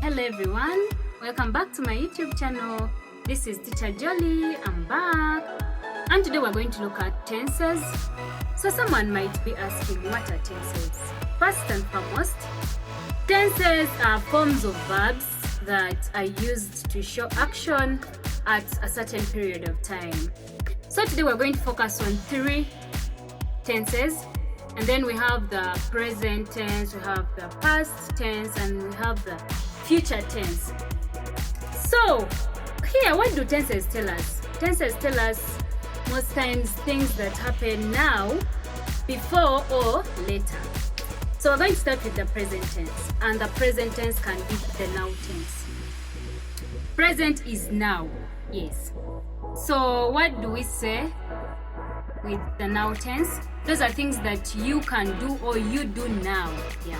Hello everyone, welcome back to my YouTube channel. This is Teacher Jolly. I'm back, and today we're going to look at tenses. So someone might be asking, what are tenses? First and foremost, tenses are forms of verbs that are used to show action at a certain period of time. So today we're going to focus on 3 tenses, and then we have the present tense, we have the past tense, and we have the future tense. So here, what do tenses tell us? Tenses tell us most times things that happen now, before, or later. So we're going to start with the present tense, and the present tense can be the now tense. Present is now, yes. So what do we say with the now tense? Those are things that you can do or you do now. Yeah.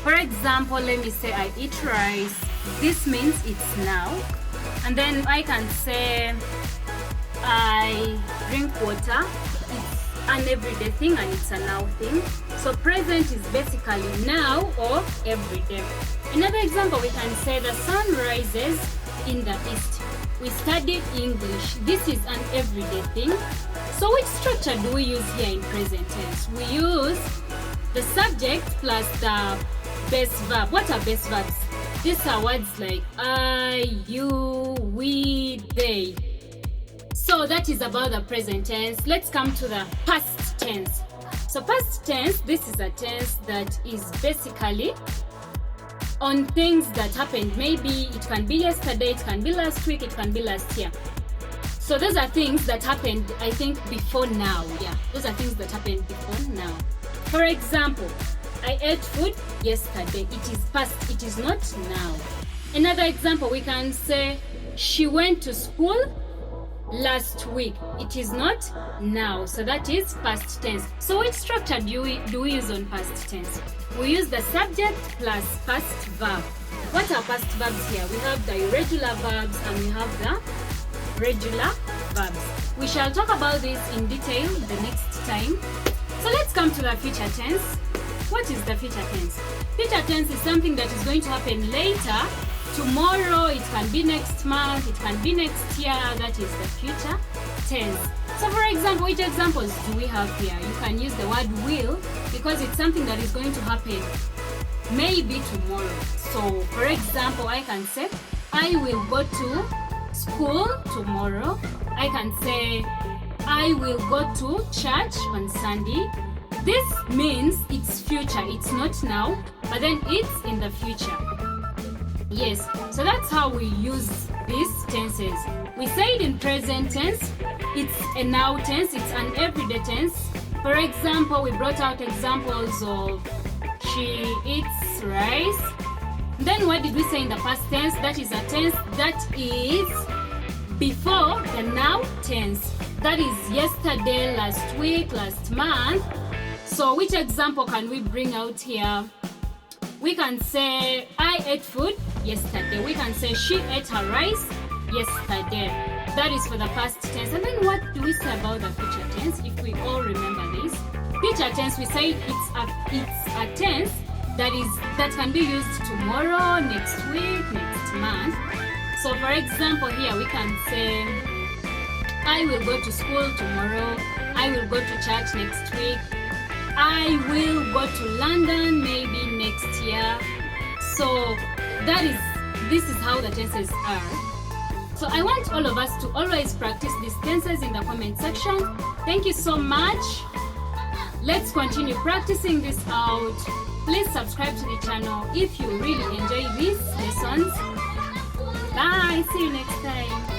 For example, let me say I eat rice. This means it's now. And then I can say I drink water. It's an everyday thing and it's a now thing. So present is basically now or everyday. Another example, we can say the sun rises in the east. We studied English. This is an everyday thing. So which structure do we use here in present tense? We use the subject plus the base verb. What are base verbs? These are words like I, you, we, they. So that is about the present tense. Let's come to the past tense. So past tense, this is a tense that is basically on things that happened. Maybe it can be yesterday, it can be last week, it can be last year. So those are things that happened, I think, before now. Yeah, those are things that happened before now. For example, I ate food yesterday. It is past, it is not now. Another example, we can say she went to school last week. It is not now. So that is past tense. So which structure do we use on past tense? We use the subject plus past verb. What are past verbs here? We have the irregular verbs and we have the regular verbs. We shall talk about this in detail the next time. So let's come to the future tense. What is the future tense? Future tense is something that is going to happen later, tomorrow, it can be next month, it can be next year. That is the future tense. So for example, which examples do we have here? You can use the word will because it's something that is going to happen maybe tomorrow. So for example, I can say I will go to school tomorrow. I can say I will go to church on Sunday. This means it's future, it's not now, but then it's in the future. Yes, so that's how we use these tenses. We say it in present tense, it's a now tense, it's an everyday tense. For example, we brought out examples of she eats rice. Then what did we say in the past tense? That is a tense that is before the now tense. That is yesterday, last week, last month. So which example can we bring out here? We can say I ate food yesterday. We can say she ate her rice yesterday. That is for the past tense. And then what do we say about the future tense? If we all remember this, future tense, we say it's a tense that can be used tomorrow, next week, next month. So for example, here we can say I will go to school tomorrow. I will go to church next week. I will go to London maybe next year. So this is how the tenses are. So I want all of us to always practice these tenses in the comment section. Thank you so much. Let's continue practicing this out. Please subscribe to the channel if you really enjoy these lessons. Bye. See you next time.